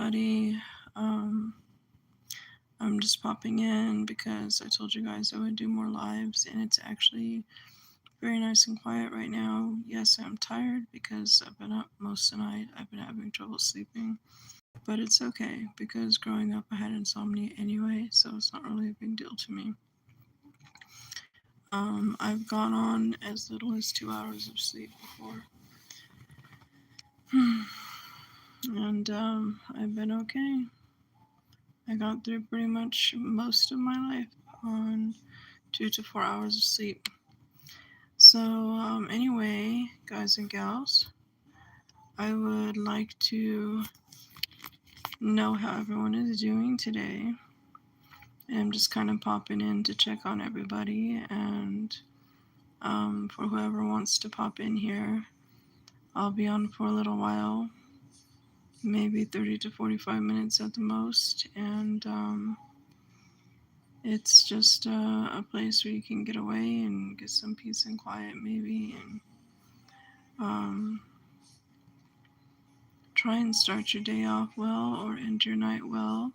everybody. Um, I'm just popping in because I told you guys I would do more lives, and it's actually very nice and quiet right now. Yes, I'm tired because I've been up most of the night. I've been having trouble sleeping, but it's okay because growing up I had insomnia anyway, so it's not really a big deal to me. I've gone on as little as 2 hours of sleep before. And I've been okay. I got through pretty much most of my life on 2 to 4 hours of sleep. So, anyway, guys and gals, I would like to know how everyone is doing today. And I'm just kind of popping in to check on everybody. And for whoever wants to pop in here, I'll be on for a little while, maybe 30 to 45 minutes at the most. And it's just a place where you can get away and get some peace and quiet, maybe, and try and start your day off well or end your night well,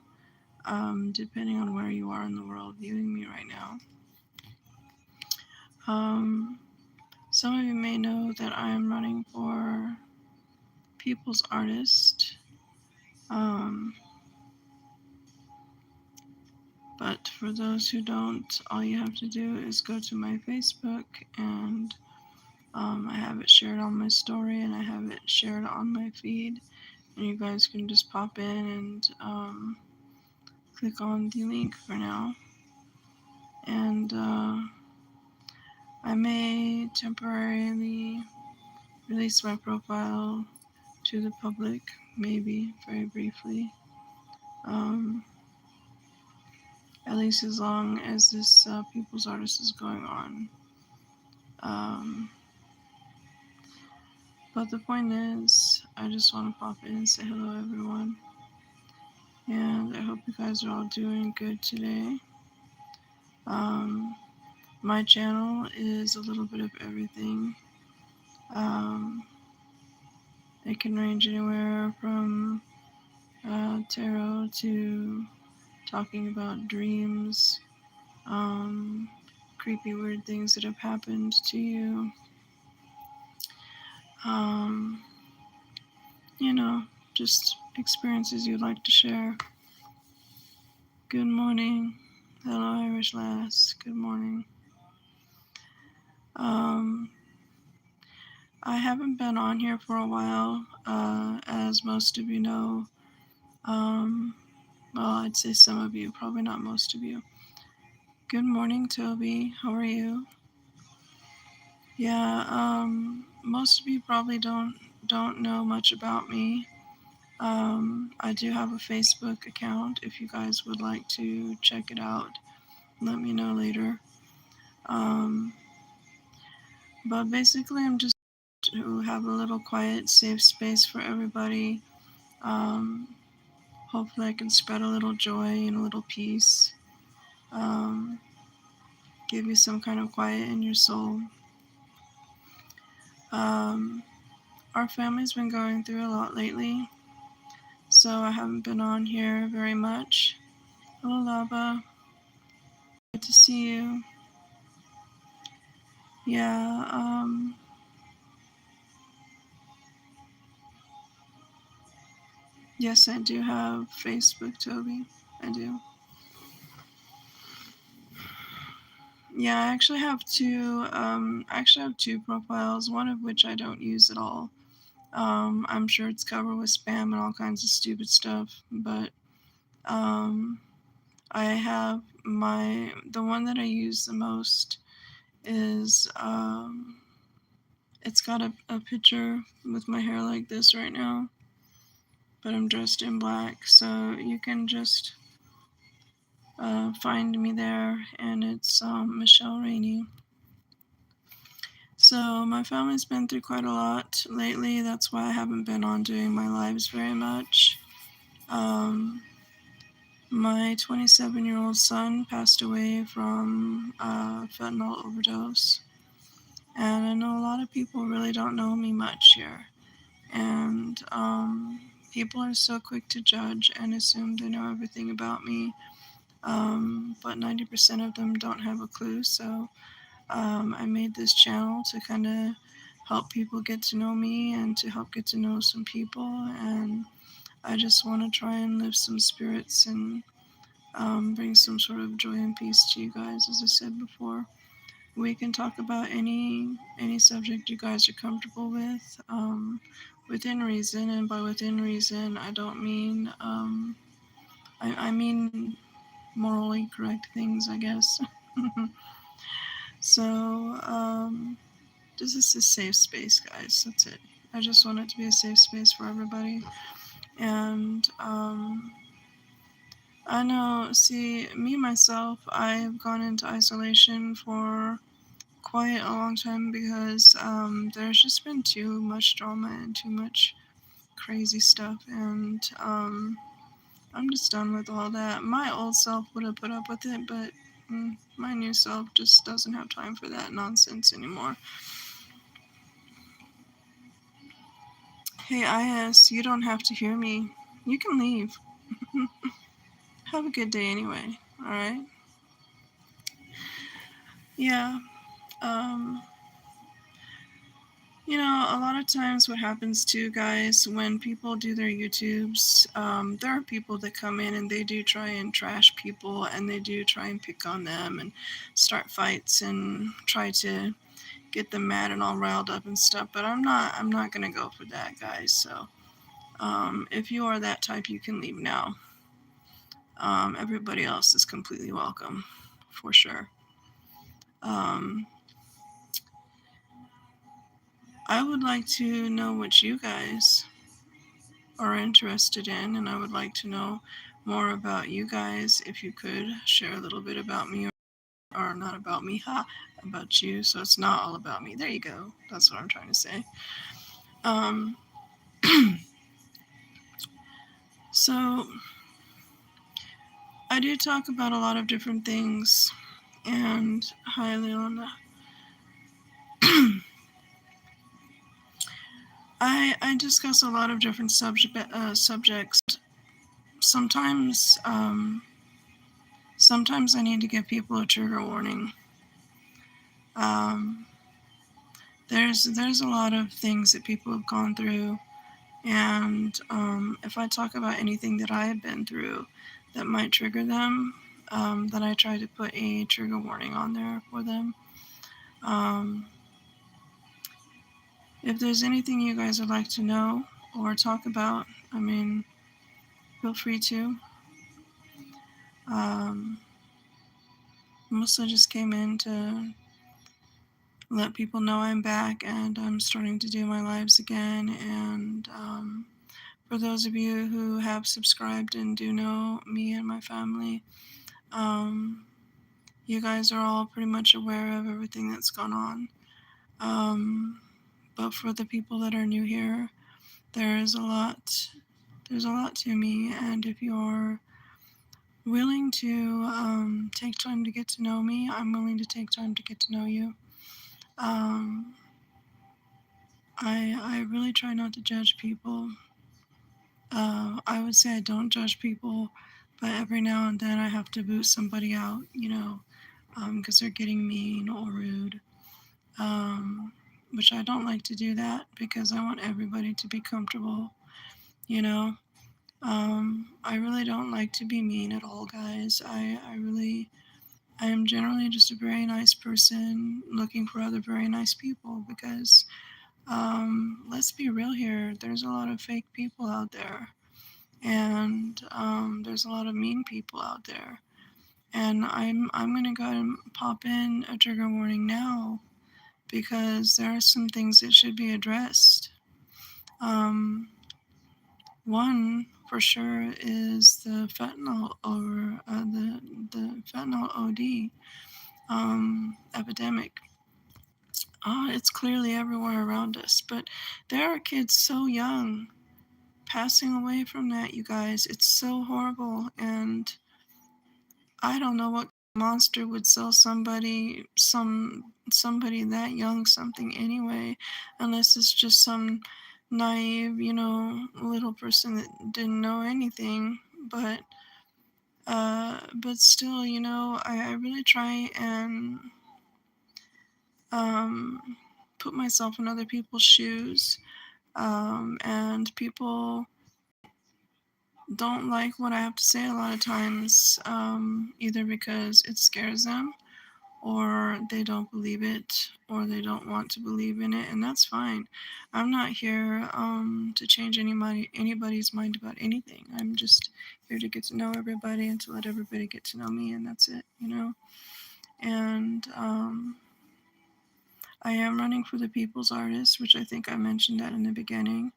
depending on where you are in the world viewing me right now. Some of you may know that I am running for People's Artist. But for those who don't, all you have to do is go to my Facebook, and I have it shared on my story, and I have it shared on my feed, and you guys can just pop in and click on the link for now. And I may temporarily release my profile to the public, maybe very briefly, at least as long as this People's Artist is going on. But the point is, I just want to pop in and say hello, everyone. And I hope you guys are all doing good today. My channel is a little bit of everything. It can range anywhere from tarot to talking about dreams, creepy, weird things that have happened to you. You know, just experiences you'd like to share. Good morning. Hello, Irish lass. Good morning. I haven't been on here for a while, as most of you know. Well, I'd say some of you, probably not most of you. Good morning, Toby. How are you? Yeah, most of you probably don't know much about me. I do have a Facebook account. If you guys would like to check it out, let me know later. But basically, I'm just to have a little quiet, safe space for everybody. Hopefully, I can spread a little joy and a little peace. Give you some kind of quiet in your soul. Our family's been going through a lot lately, so I haven't been on here very much. Hello, Lava. Good to see you. Yeah, yes, I do have Facebook, Toby. I do. Yeah, I actually have two profiles, one of which I don't use at all. I'm sure it's covered with spam and all kinds of stupid stuff, but I have the one that I use the most is it's got a picture with my hair like this right now, but I'm dressed in black, so you can just find me there, and it's Michelle Rainey. So my family's been through quite a lot lately. That's why I haven't been on doing my lives very much. My 27-year-old son passed away from fentanyl overdose. And I know a lot of people really don't know me much here. And People are so quick to judge and assume they know everything about me, but 90% of them don't have a clue. So I made this channel to kind of help people get to know me and to help get to know some people. And I just want to try and lift some spirits and bring some sort of joy and peace to you guys. As I said before, we can talk about any subject you guys are comfortable with, within reason. And by within reason, I don't mean I mean morally correct things, I guess. So this is a safe space, guys. That's it. I just want it to be a safe space for everybody. And I know, see, me myself, I've gone into isolation for quite a long time because there's just been too much drama and too much crazy stuff. And I'm just done with all that. My old self would have put up with it, but my new self just doesn't have time for that nonsense anymore. Hey, IS, you don't have to hear me. You can leave. Have a good day anyway, alright? Yeah, um, you know, a lot of times what happens too, guys, when people do their YouTubes, there are people that come in and they do try and trash people and they do try and pick on them and start fights and try to get them mad and all riled up and stuff. But I'm not gonna go for that, guys. So if you are that type, you can leave now. Everybody else is completely welcome, for sure. Um, I would like to know what you guys are interested in, and I would like to know more about you guys. If you could share a little bit about me, or not about me, about you. So it's not all about me. There you go. That's what I'm trying to say. Um, so I do talk about a lot of different things, and hi, Leona. I discuss a lot of different subjects. Sometimes sometimes I need to give people a trigger warning. Um, there's a lot of things that people have gone through, and if I talk about anything that I have been through that might trigger them, then I try to put a trigger warning on there for them. Um, if there's anything you guys would like to know or talk about, I mean, feel free to. Um, Mostly just came in to let people know I'm back and I'm starting to do my lives again. And for those of you who have subscribed and do know me and my family, um, you guys are all pretty much aware of everything that's gone on. But for the people that are new here, there's a lot. There's a lot to me, and if you're willing to take time to get to know me, I'm willing to take time to get to know you. Um, I really try not to judge people. I would say I don't judge people, but every now and then I have to boot somebody out, you know, because they're getting mean or rude. Which I don't like to do that because I want everybody to be comfortable, you know. I really don't like to be mean at all, guys. I am generally just a very nice person looking for other very nice people because, let's be real here, there's a lot of fake people out there. And there's a lot of mean people out there. And I'm gonna go ahead and pop in a trigger warning now because there are some things that should be addressed. Um, One for sure is the fentanyl or the fentanyl OD epidemic. It's clearly everywhere around us, but there are kids so young passing away from that. You guys, it's so horrible, and I don't know what monster would sell somebody that young something anyway, unless it's just some naive, little person that didn't know anything. But still, I really try and um, put myself in other people's shoes. And people don't like what I have to say a lot of times, either because it scares them, or they don't believe it, or they don't want to believe in it, and that's fine. I'm not here to change anybody's mind about anything. I'm just here to get to know everybody and to let everybody get to know me, and that's it. And I am running for the People's Artist, which I think I mentioned that in the beginning.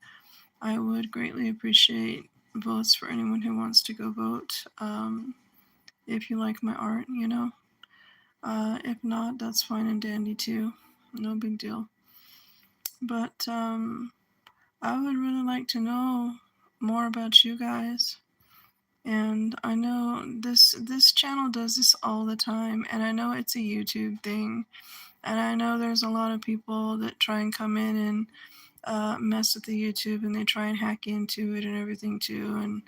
I would greatly appreciate votes for anyone who wants to go vote. If you like my art. If not, that's fine and dandy too. No big deal. But I would really like to know more about you guys. And I know this channel does this all the time, and I know it's a YouTube thing, and I know there's a lot of people that try and come in and mess with the YouTube, and they try and hack into it and everything too. And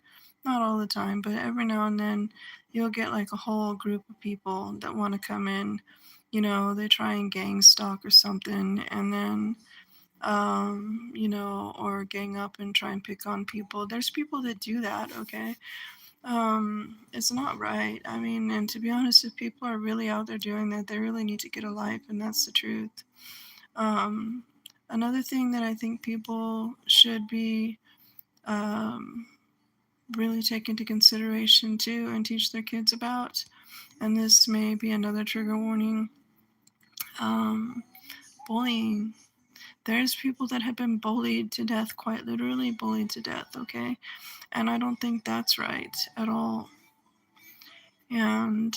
not all the time, but every now and then you'll get like a whole group of people that want to come in. They try and gang stalk or something, and then or gang up and try and pick on people. There's people that do that, okay? It's not right. I mean, and to be honest, if people are really out there doing that, they really need to get a life, and that's the truth. Um, Another thing that I think people should be um, really take into consideration too and teach their kids about, and this may be another trigger warning, um, bullying. There's people that have been bullied to death, quite literally bullied to death, okay? And I don't think that's right at all. And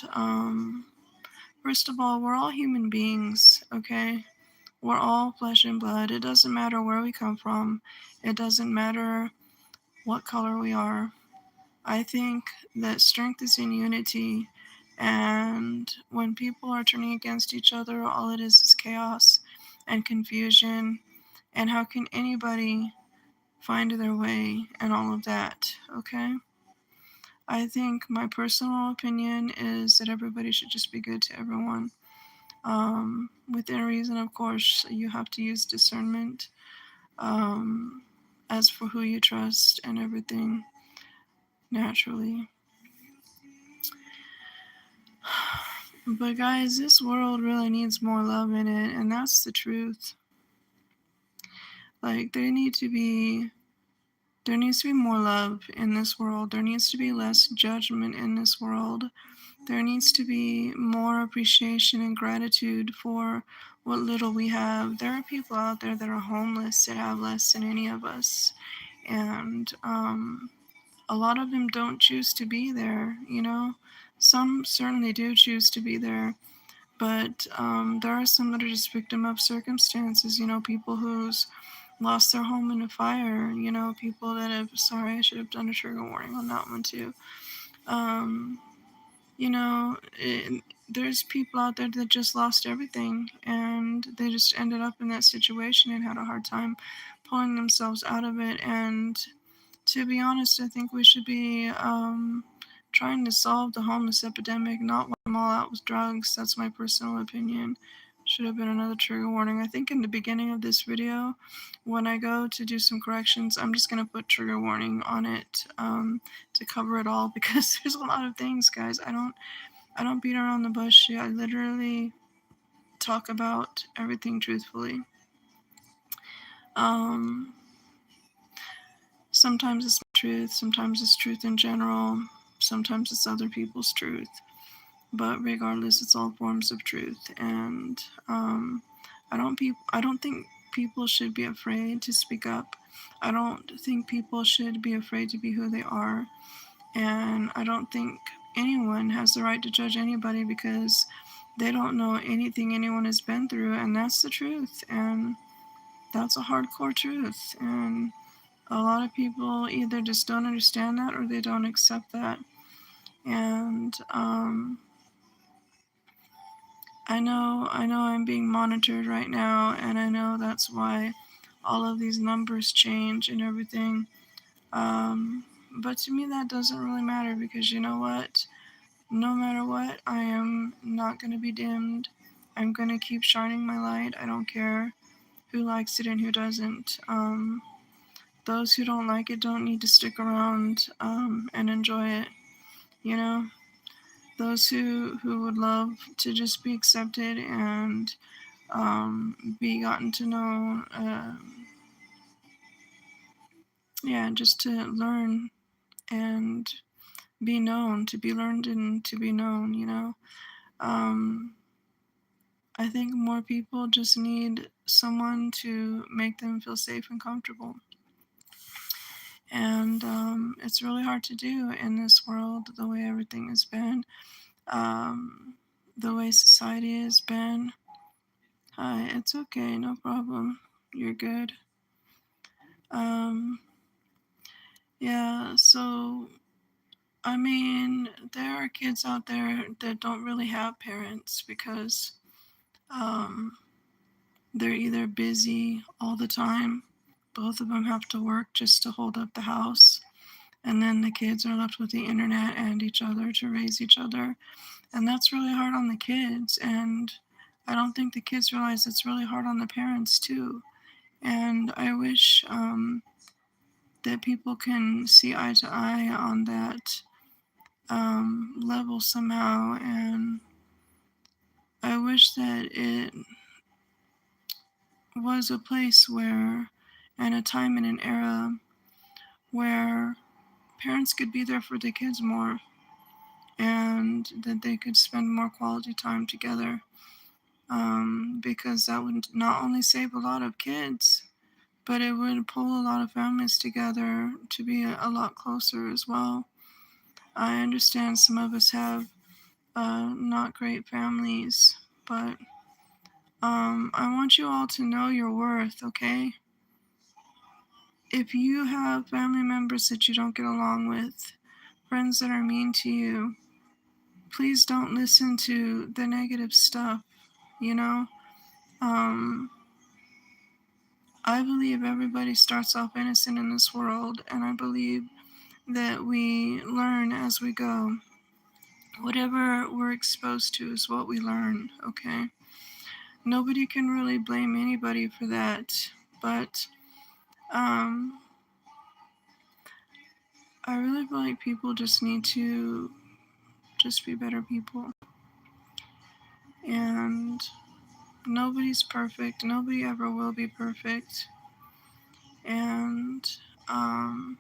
first of all, we're all human beings, okay? We're all flesh and blood. It doesn't matter where we come from, it doesn't matter what color we are. I think that strength is in unity. And when people are turning against each other, all it is chaos and confusion. And how can anybody find their way and all of that, okay? I think my personal opinion is that everybody should just be good to everyone. Within reason, of course, you have to use discernment um, as for who you trust and everything, naturally. But guys, this world really needs more love in it, and that's the truth. Like there needs to be more love in this world. There needs to be less judgment in this world. There needs to be more appreciation and gratitude for what little we have. There are people out there that are homeless that have less than any of us. And a lot of them don't choose to be there. Some certainly do choose to be there. But there are some that are just victim of circumstances, people who's lost their home in a fire, people that have, sorry, I should have done a trigger warning on that one too. Um, there's people out there that just lost everything, and they just ended up in that situation and had a hard time pulling themselves out of it. And to be honest, I think we should be trying to solve the homeless epidemic, not wipe them all out with drugs. That's my personal opinion. Should have been another trigger warning. I think in the beginning of this video, when I go to do some corrections, I'm just going to put trigger warning on it to cover it all, because there's a lot of things, guys. I don't beat around the bush. I literally talk about everything truthfully. Um, Sometimes it's truth, sometimes it's truth in general, sometimes it's other people's truth. But regardless, it's all forms of truth. And I don't think people should be afraid to speak up. I don't think people should be afraid to be who they are. And I don't think anyone has the right to judge anybody because they don't know anything anyone has been through, and that's the truth. And that's a hardcore truth. And a lot of people either just don't understand that or they don't accept that. And I know I'm being monitored right now, and I know that's why all of these numbers change and everything. But to me, that doesn't really matter because you know what? No matter what, I am not going to be dimmed. I'm going to keep shining my light. I don't care who likes it and who doesn't. Those who don't like it don't need to stick around and enjoy it. You know, those who would love to just be accepted and be gotten to know, yeah, just to learn and be known, to be learned and to be known. Um, I think more people just need someone to make them feel safe and comfortable. And it's really hard to do in this world, the way everything has been, um, the way society has been. Hi, it's okay, no problem. You're good. Um, yeah, so I mean, there are kids out there that don't really have parents because um, they're either busy all the time, both of them have to work just to hold up the house, and then the kids are left with the internet and each other to raise each other. And that's really hard on the kids. And I don't think the kids realize it's really hard on the parents too. And I wish that people can see eye to eye on that level somehow. And I wish that it was a place where, and a time and an era where parents could be there for the kids more and that they could spend more quality time together. Because that would not only save a lot of kids, but it would pull a lot of families together to be a lot closer as well. I understand some of us have not great families, but I want you all to know your worth, okay? If you have family members that you don't get along with, friends that are mean to you, please don't listen to the negative stuff, you know? Um, I believe everybody starts off innocent in this world, and I believe that we learn as we go. Whatever we're exposed to is what we learn, okay? Nobody can really blame anybody for that, but um, I really feel like people just need to just be better people. And nobody's perfect, nobody ever will be perfect. And um,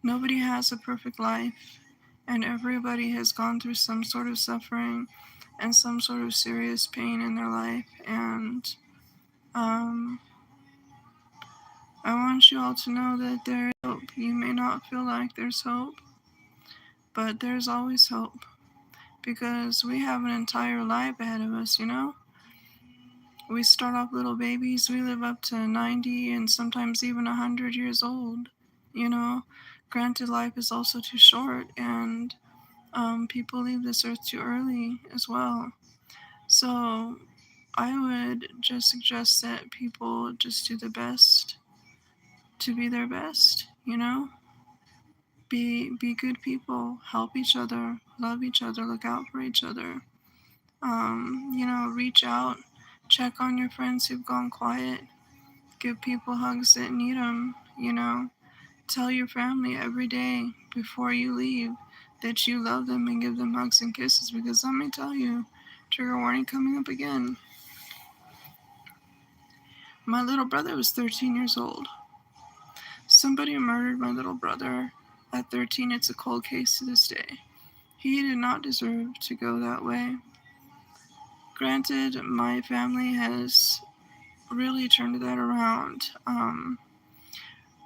nobody has a perfect life, and everybody has gone through some sort of suffering and some sort of serious pain in their life. And um, I want you all to know that there is hope. You may not feel like there's hope, but there's always hope because we have an entire life ahead of us, you know? We start off little babies, we live up to 90 and sometimes even 100 years old, you know? Granted, life is also too short, and people leave this earth too early as well. So I would just suggest that people just do the best to be their best, you know? Be good people, help each other, love each other, look out for each other. Reach out, check on your friends who've gone quiet, give people hugs that need them, you know? Tell your family every day before you leave that you love them and give them hugs and kisses, because let me tell you, trigger warning coming up again. My little brother was 13 years old. Somebody murdered my little brother at 13. It's a cold case to this day. He did not deserve to go that way. Granted, my family has really turned that around.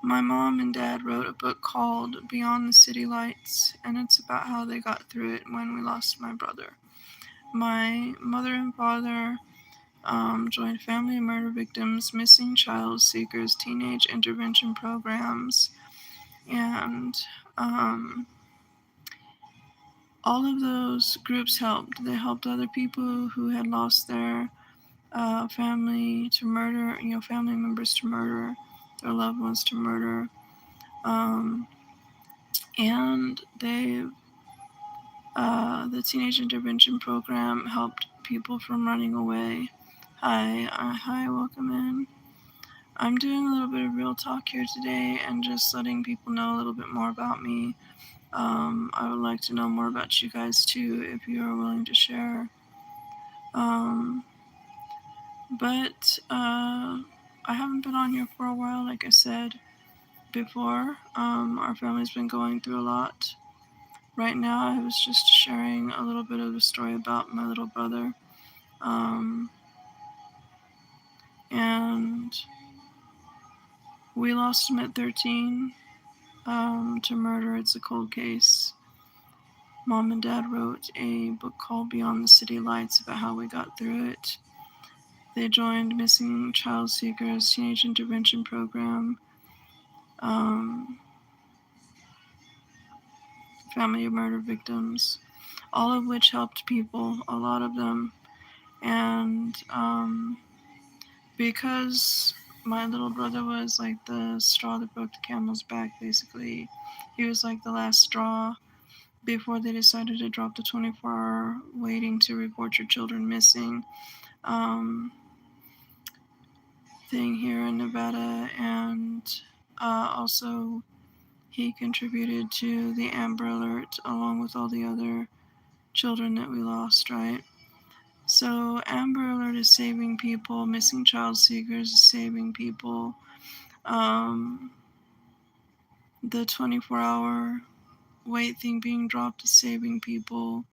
My mom and dad wrote a book called Beyond the City Lights, and it's about how they got through it when we lost my brother. My mother and father joined family murder victims, missing child seekers, teenage intervention programs, and all of those groups helped. They helped other people who had lost their family to murder, family members to murder their loved ones, to murder. Um, and the Teenage Intervention Program helped people from running away. Hi, welcome in. I'm doing a little bit of real talk here today and just letting people know a little bit more about me. I would like to know more about you guys too, if you are willing to share. But I haven't been on here for a while, like I said before. Our family's been going through a lot. Right now, I was just sharing a little bit of a story about my little brother. And we lost him at 13 to murder. It's a cold case. Mom and Dad wrote a book called Beyond the City Lights about how we got through it. They joined Missing Child Seekers Teenage Intervention Program, family of murder victims, all of which helped people, a lot of them. And because my little brother was like the straw that broke the camel's back, basically, he was like the last straw before they decided to drop the 24-hour waiting to report your children missing thing here in Nevada. And also he contributed to the Amber Alert along with all the other children that we lost, right? So Amber Alert is saving people, Missing Child Seekers is saving people. The 24-hour wait thing being dropped is saving people.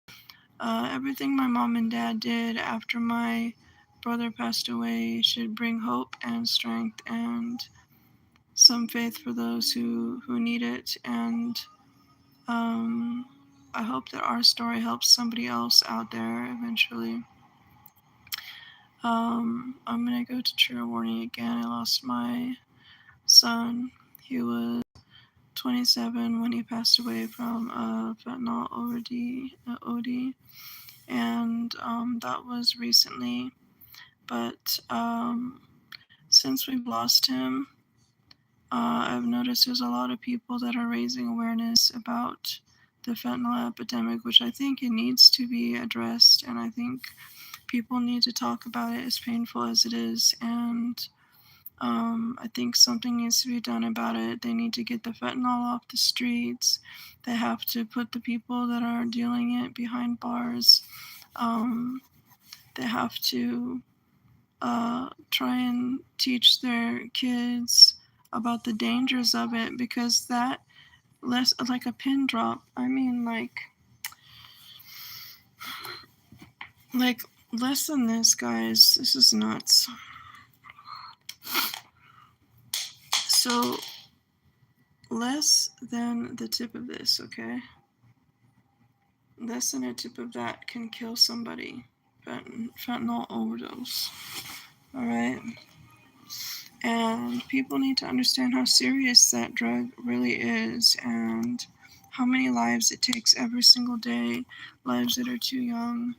Everything my mom and dad did after my brother passed away should bring hope and strength and some faith for those who need it. And I hope that our story helps somebody else out there eventually. I'm gonna go to trigger warning again. I lost my son. He was 27 when he passed away from fentanyl OD, and that was recently. But since we've lost him, I've noticed there's a lot of people that are raising awareness about the fentanyl epidemic, which I think it needs to be addressed, and I think people need to talk about it, as painful as it is. And I think something needs to be done about it. They need to get the fentanyl off the streets. They have to put the people that are dealing it behind bars. They have to try and teach their kids about the dangers of it, because that less like a pin drop. I mean, like less than this, guys. This is nuts. So less than the tip of this, okay? Less than a tip of that can kill somebody. Fentanyl overdose. All right? And people need to understand how serious that drug really is and how many lives it takes every single day, lives that are too young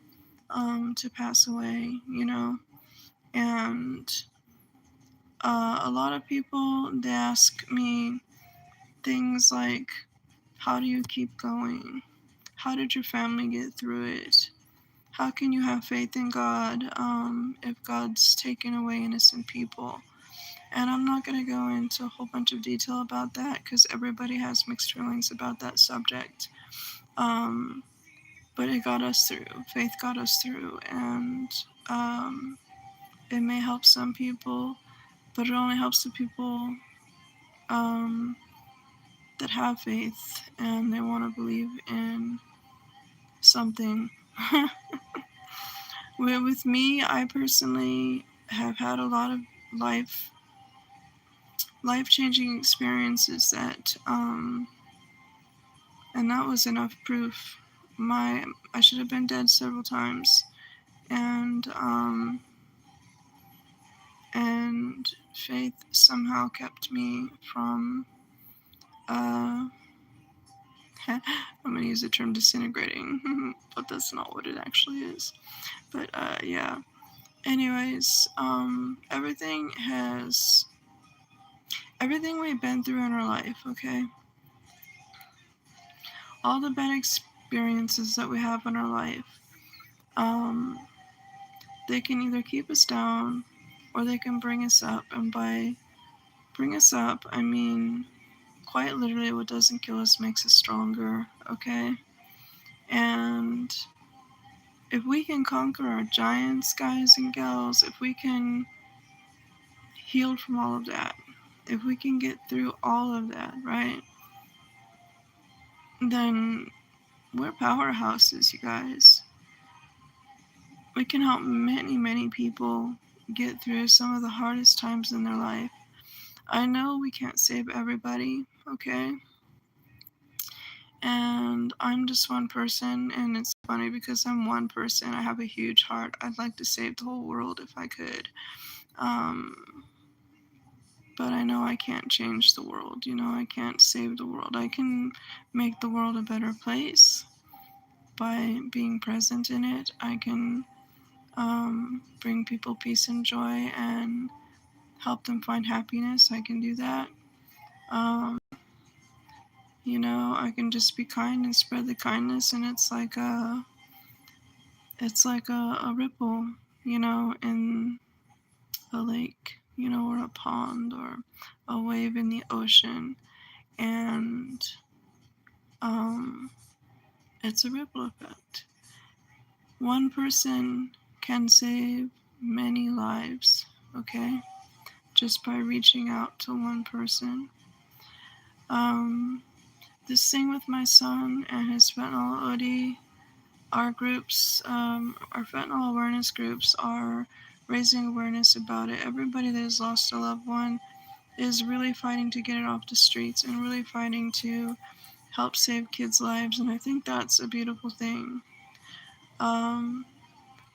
to pass away, And a lot of people, they ask me things like, how do you keep going? How did your family get through it? How can you have faith in God if God's taken away innocent people? And I'm not going to go into a whole bunch of detail about that because everybody has mixed feelings about that subject. But it got us through. Faith got us through. And it may help some people, but it only helps the people that have faith and they want to believe in something. With me, I personally have had a lot of life-changing experiences that and that was enough proof. I should have been dead several times, and faith somehow kept me from I'm gonna use the term disintegrating, but that's not what it actually is. But yeah, anyways, everything we've been through in our life, okay? All the bad experiences that we have in our life, um, they can either keep us down or they can bring us up. And by bring us up, I mean, quite literally, what doesn't kill us makes us stronger, okay? And if we can conquer our giants, guys and gals, if we can heal from all of that, if we can get through all of that, right? Then we're powerhouses, you guys. We can help many, many people get through some of the hardest times in their life. I know we can't save everybody, okay? And I'm just one person, and it's funny because I'm one person. I have a huge heart. I'd like to save the whole world if I could. Um, but I know I can't change the world. I can't save the world. I can make the world a better place by being present in it. I can bring people peace and joy and help them find happiness. I can do that. Um, I can just be kind and spread the kindness, and it's like a ripple, in a lake, or a pond or a wave in the ocean, and um, it's a ripple effect. One person can save many lives, okay, just by reaching out to one person. Um, this thing with my son and his fentanyl OD, our fentanyl awareness groups are raising awareness about it. Everybody that has lost a loved one is really fighting to get it off the streets and really fighting to help save kids' lives, and I think that's a beautiful thing. Um,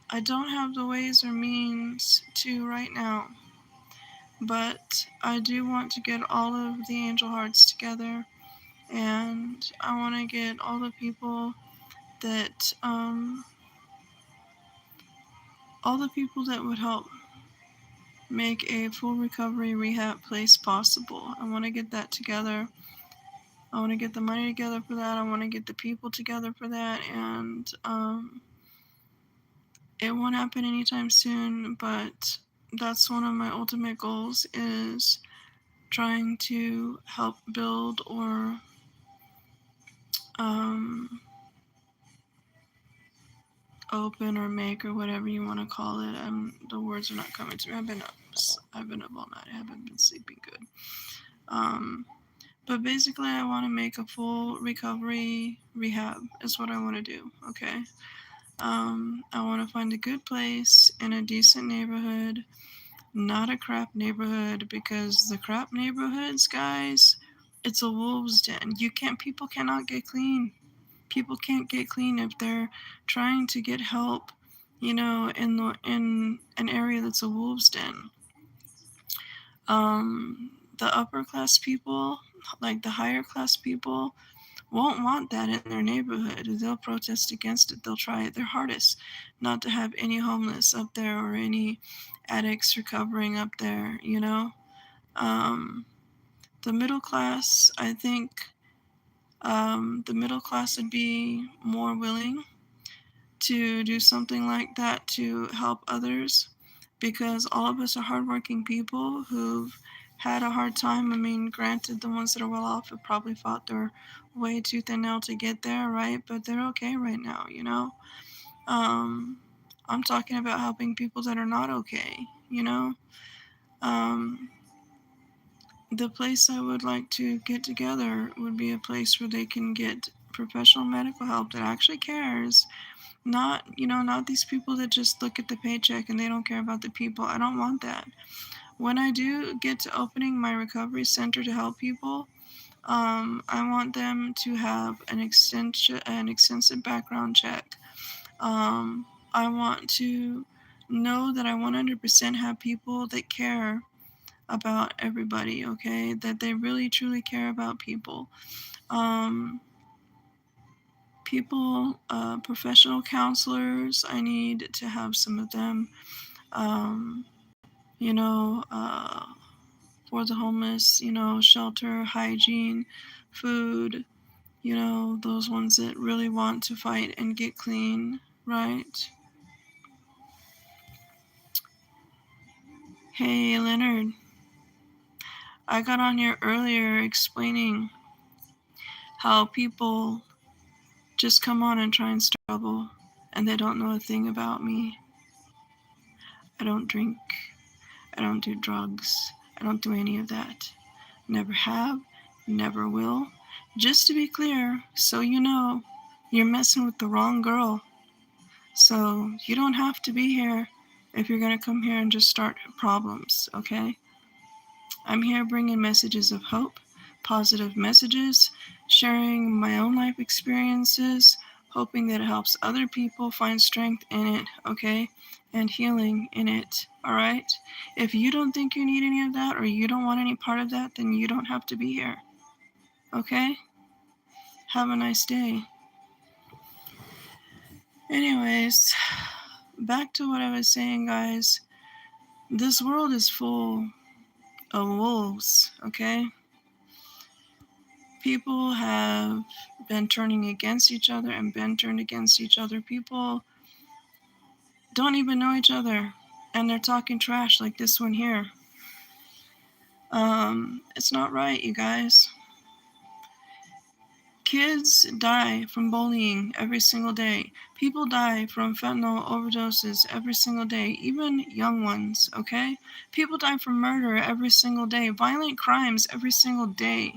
I don't have the ways or means to right now, but I do want to get all of the angel hearts together, and I want to get all the people that would help make a full recovery rehab place possible. I want to get that together. I want to get the money together for that. I want to get the people together for that, and it won't happen anytime soon, but that's one of my ultimate goals, is trying to help build or um, open or make, or whatever you want to call it. The words are not coming to me. I've been up all night. I haven't been sleeping good. But basically, I want to make a full recovery rehab is what I want to do. Okay. I want to find a good place in a decent neighborhood, not a crap neighborhood, because the crap neighborhoods, guys, it's a wolves den. People cannot get clean. People can't get clean if they're trying to get help, in an area that's a wolves den. The upper class people, like the higher class people, won't want that in their neighborhood. They'll protest against it. They'll try their hardest not to have any homeless up there or any addicts recovering up there, Um, the middle class, I think, the middle class would be more willing to do something like that to help others, because all of us are hardworking people who've had a hard time. I mean, granted, the ones that are well off have probably fought their way tooth and nail to get there, right? But they're okay right now, Um, I'm talking about helping people that are not okay, Um, the place I would like to get together would be a place where they can get professional medical help that actually cares. Not these people that just look at the paycheck and they don't care about the people. I don't want that. When I do get to opening my recovery center to help people, I want them to have an extensive background check. I want to know that I 100% have people that care about everybody, okay? That they really truly care about people. Um, professional counselors, I need to have some of them. um, you know, for the homeless, shelter, hygiene, food, those ones that really want to fight and get clean, right? Hey, Leonard, I got on here earlier explaining how people just come on and try and start trouble, and they don't know a thing about me. I don't drink. I don't do drugs. I don't do any of that. Never have, never will. Just to be clear, so you know, you're messing with the wrong girl. So you don't have to be here if you're going to come here and just start problems, okay? I'm here bringing messages of hope, positive messages, sharing my own life experiences, hoping that it helps other people find strength in it, okay? And healing in it, all right? If you don't think you need any of that or you don't want any part of that, then you don't have to be here, okay? Have a nice day. Anyways, back to what I was saying, guys. This world is full of wolves, okay? People have been turning against each other and been turned against each other. People don't even know each other, and they're talking trash like this one here. It's not right, you guys. Kids die from bullying every single day. People die from fentanyl overdoses every single day, even young ones, okay? People die from murder every single day, violent crimes every single day,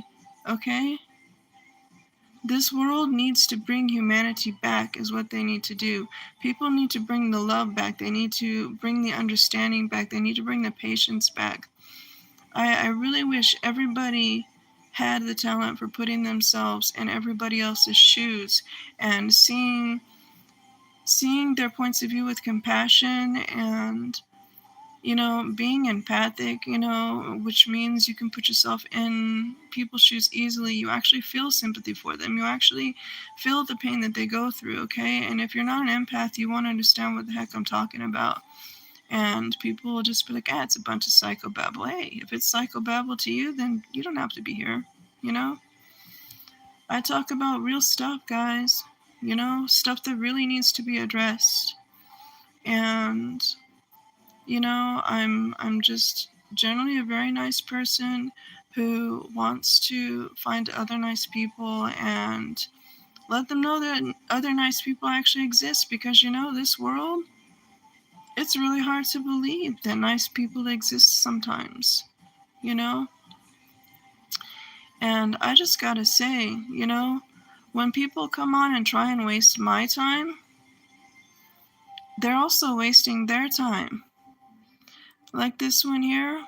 okay? This world needs to bring humanity back, is what they need to do. People need to bring the love back. They need to bring the understanding back. They need to bring the patience back. I really wish everybody had the talent for putting themselves in everybody else's shoes and seeing their points of view with compassion and being empathic, which means you can put yourself in people's shoes easily. You actually feel sympathy for them. You actually feel the pain that they go through, okay? And if you're not an empath, you won't understand what the heck I'm talking about. And people will just be like, it's a bunch of psychobabble. Hey, if it's psychobabble to you, then you don't have to be here, I talk about real stuff, guys, stuff that really needs to be addressed. And I'm just generally a very nice person who wants to find other nice people and let them know that other nice people actually exist, because this world, it's really hard to believe that nice people exist sometimes, and I just gotta say, when people come on and try and waste my time, they're also wasting their time. Like this one here.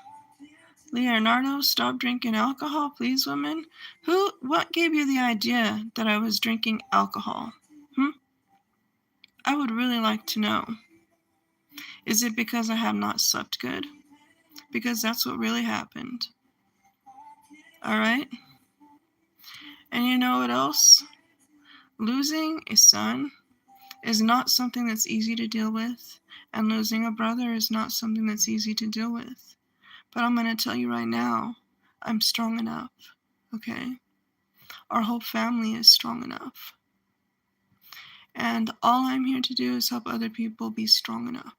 Leonardo, stop drinking alcohol, please, women. What gave you the idea that I was drinking alcohol? I would really like to know. Is it because I have not slept good? Because that's what really happened. All right? And you know what else? Losing a son is not something that's easy to deal with, and losing a brother is not something that's easy to deal with. But I'm going to tell you right now, I'm strong enough, okay? Our whole family is strong enough. And all I'm here to do is help other people be strong enough,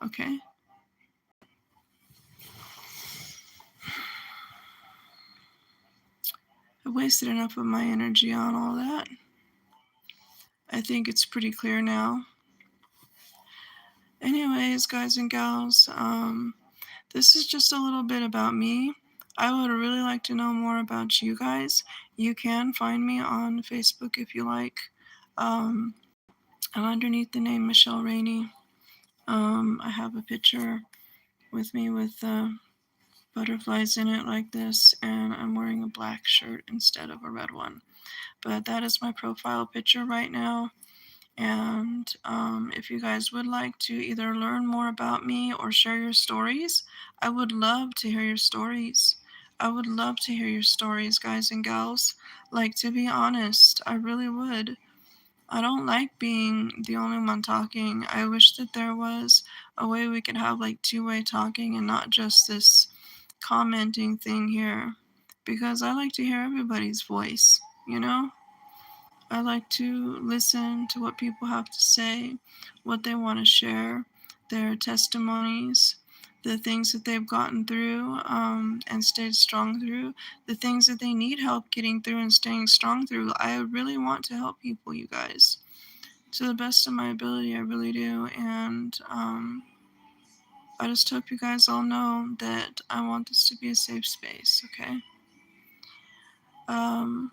okay? I've wasted enough of my energy on all that. I think it's pretty clear now. Anyways, guys and gals, this is just a little bit about me. I would really like to know more about you guys. You can find me on Facebook if you like. I'm underneath the name Michelle Rainey. I have a picture with me with butterflies in it like this, and I'm wearing a black shirt instead of a red one. But that is my profile picture right now. And if you guys would like to either learn more about me or share your stories, I would love to hear your stories. I would love to hear your stories, guys and gals. Like, to be honest, I really would. I don't like being the only one talking. I wish that there was a way we could have like two-way talking and not just this commenting thing here. Because I like to hear everybody's voice, you know? I like to listen to what people have to say, what they want to share, their testimonies, the things that they've gotten through and stayed strong through, the things that they need help getting through and staying strong through. I really want to help people, you guys, to the best of my ability. I really do. And I just hope you guys all know that I want this to be a safe space, okay? Um,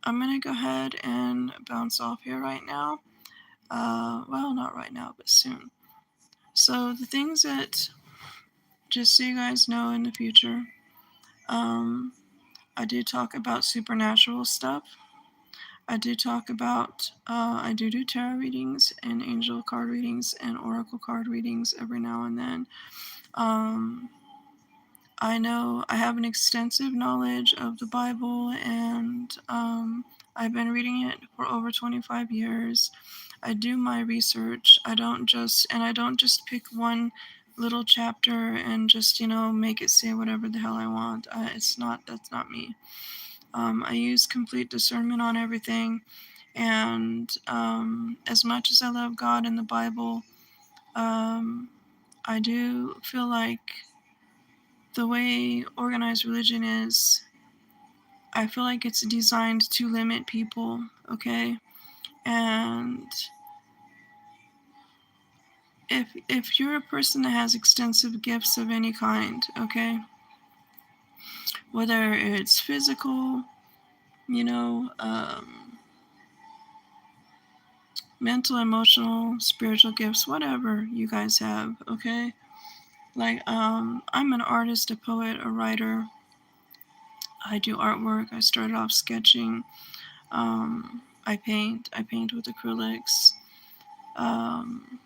I'm going to go ahead and bounce off here right now. Well, not right now, but soon. So the things that, just so you guys know in the future, um, I do talk about supernatural stuff. I do talk about, I do tarot readings and angel card readings and oracle card readings every now and then. I know I have an extensive knowledge of the Bible, and I've been reading it for over 25 years. I do my research. I don't just pick one little chapter and just make it say whatever the hell I want. That's not me. I use complete discernment on everything, and as much as I love God and the Bible, I do feel like the way organized religion is, I feel like it's designed to limit people, okay? And if you're a person that has extensive gifts of any kind, okay, whether it's physical, you know, mental, emotional, spiritual gifts, whatever you guys have, okay? Like, I'm an artist, a poet, a writer. I do artwork. I started off sketching. I paint. I paint with acrylics. Um,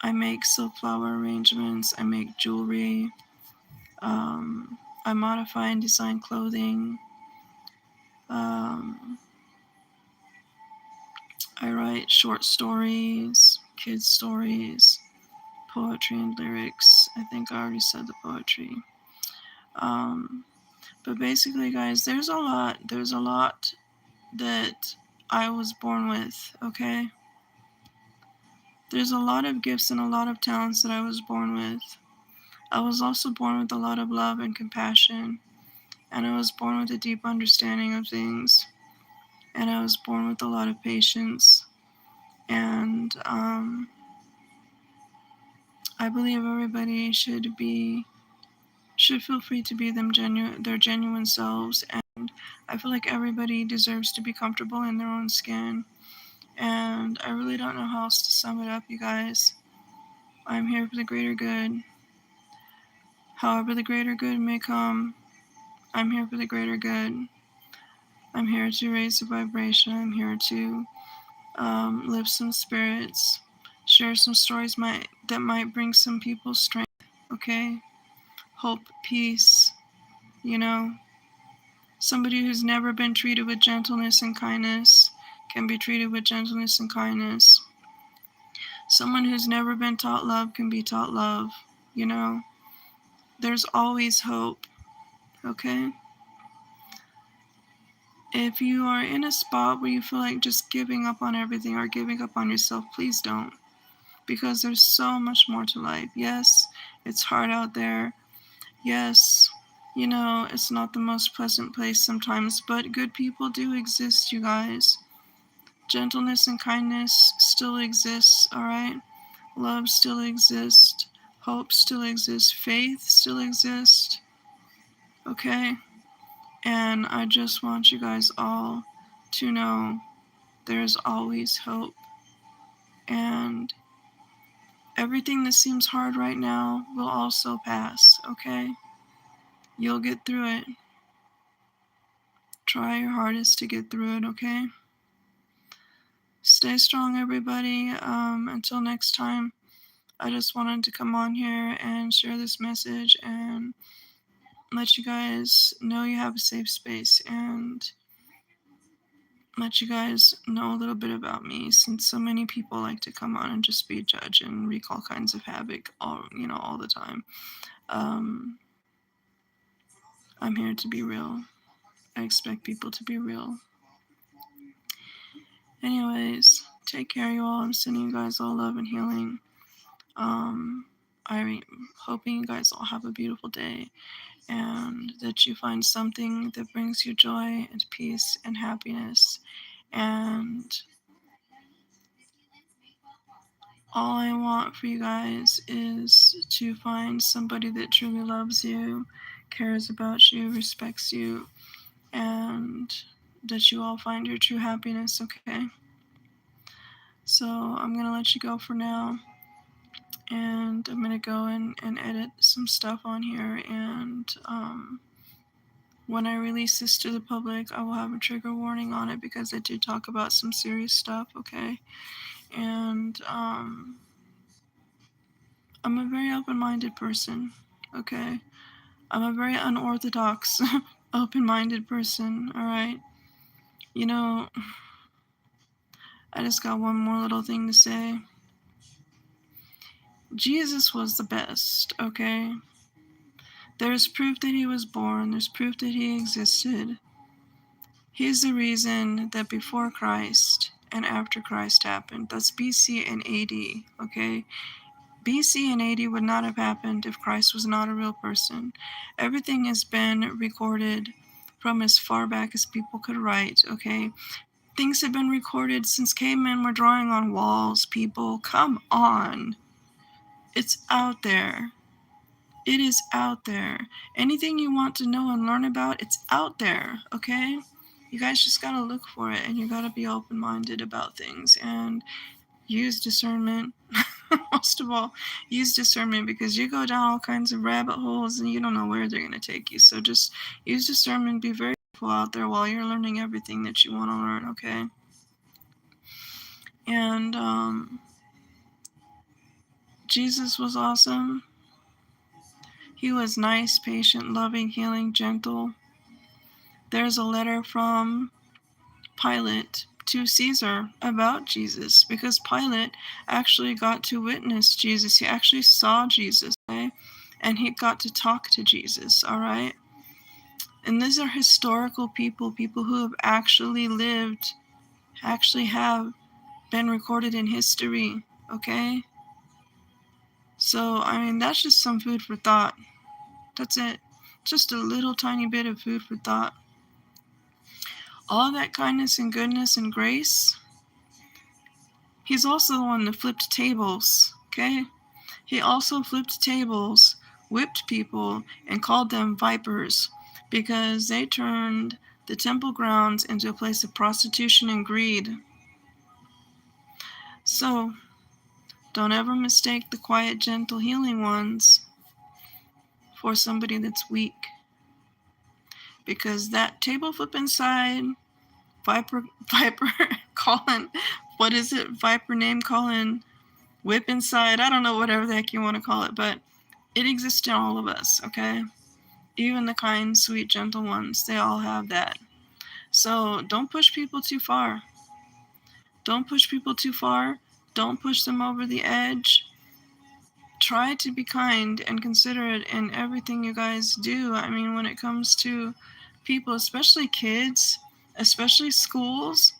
I make silk flower arrangements. I make jewelry. I modify and design clothing. Um, I write short stories, kids' stories, poetry and lyrics. I think I already said the poetry. Um, but basically, guys, there's a lot. There's a lot that I was born with, okay? There's a lot of gifts and a lot of talents that I was born with. I was also born with a lot of love and compassion, and I was born with a deep understanding of things, and I was born with a lot of patience, and I believe everybody should feel free to be their genuine selves, and I feel like everybody deserves to be comfortable in their own skin, and I really don't know how else to sum it up, you guys. I'm here for the greater good. However the greater good may come, I'm here for the greater good. I'm here to raise the vibration. I'm here to lift some spirits, share some stories that might bring some people strength, okay? Hope, peace, you know? Somebody who's never been treated with gentleness and kindness can be treated with gentleness and kindness. Someone who's never been taught love can be taught love, you know? There's always hope, okay? If you are in a spot where you feel like just giving up on everything or giving up on yourself, please don't. Because there's so much more to life. Yes, it's hard out there. Yes, it's not the most pleasant place sometimes, but good people do exist, you guys. Gentleness and kindness still exists, all right? Love still exists. Hope still exists. Faith still exists, okay? And I just want you guys all to know there's always hope. And everything that seems hard right now will also pass, okay? You'll get through it. Try your hardest to get through it, okay? Stay strong, everybody. Until next time, I just wanted to come on here and share this message and let you guys know you have a safe space. And let you guys know a little bit about me, since so many people like to come on and just be a judge and wreak all kinds of havoc all the time. Um, I'm here to be real. I expect people to be real. Anyways, take care, you all. I'm sending you guys all love and healing. I'm hoping you guys all have a beautiful day, and that you find something that brings you joy and peace and happiness. And all I want for you guys is to find somebody that truly loves you, cares about you, respects you, and that you all find your true happiness, okay? So I'm going to let you go for now, and I'm going to go in and edit some stuff on here, and when I release this to the public, I will have a trigger warning on it, because I did talk about some serious stuff, okay? And I'm a very open-minded person, okay? I'm a very unorthodox, open-minded person, alright? You know, I just got one more little thing to say. Jesus was the best, okay? There's proof that he was born, there's proof that he existed. He's the reason that before Christ and after Christ happened, that's BC and AD, okay? BC and AD would not have happened if Christ was not a real person. Everything has been recorded from as far back as people could write, okay? Things have been recorded since cavemen were drawing on walls, people. Come on. It's out there. It is out there. Anything you want to know and learn about, it's out there, okay? You guys just gotta look for it, and you gotta be open-minded about things, and use discernment. Most of all, use discernment, because you go down all kinds of rabbit holes and you don't know where they're gonna take you. So just use discernment, be very careful out there while you're learning everything that you want to learn, okay? And Jesus was awesome. He was nice, patient, loving, healing, gentle. There's a letter from Pilate to Caesar about Jesus, because Pilate actually got to witness Jesus. He actually saw Jesus, okay? And he got to talk to Jesus, all right? And these are historical people, people who have actually lived, actually have been recorded in history, okay? So, I mean, that's just some food for thought. That's it. Just a little tiny bit of food for thought. All that kindness and goodness and grace, he's also the one that flipped tables, okay? He also flipped tables, whipped people, and called them vipers, because they turned the temple grounds into a place of prostitution and greed. So, don't ever mistake the quiet, gentle, healing ones for somebody that's weak, because that table flipping side, viper calling, what is it? Viper name calling, whip inside, I don't know, whatever the heck you want to call it, but it exists in all of us, okay? Even the kind, sweet, gentle ones, they all have that. So don't push people too far. Don't push people too far. Don't push them over the edge. Try to be kind and considerate in everything you guys do. I mean, when it comes to people, especially kids, especially schools,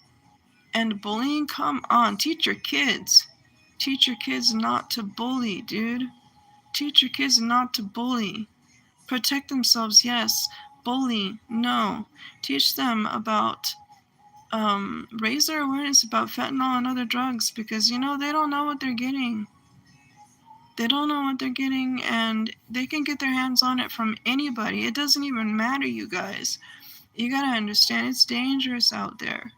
and bullying, come on, teach your kids. Teach your kids not to bully, dude. Teach your kids not to bully. Protect themselves, yes. Bully, no. Teach them about, raise their awareness about fentanyl and other drugs, because, you know, they don't know what they're getting. They don't know what they're getting, and they can get their hands on it from anybody. It doesn't even matter, you guys. You gotta understand, it's dangerous out there.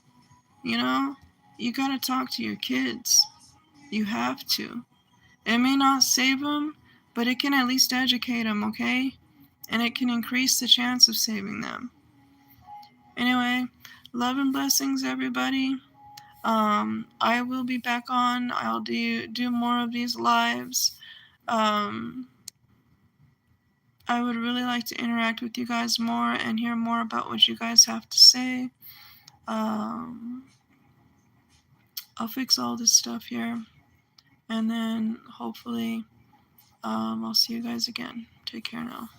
You know? You gotta talk to your kids. You have to. It may not save them, but it can at least educate them, okay? And it can increase the chance of saving them. Anyway, love and blessings, everybody. I will be back on. I'll do more of these lives. Um, I would really like to interact with you guys more and hear more about what you guys have to say. Um, I'll fix all this stuff here, and then hopefully I'll see you guys again. Take care now.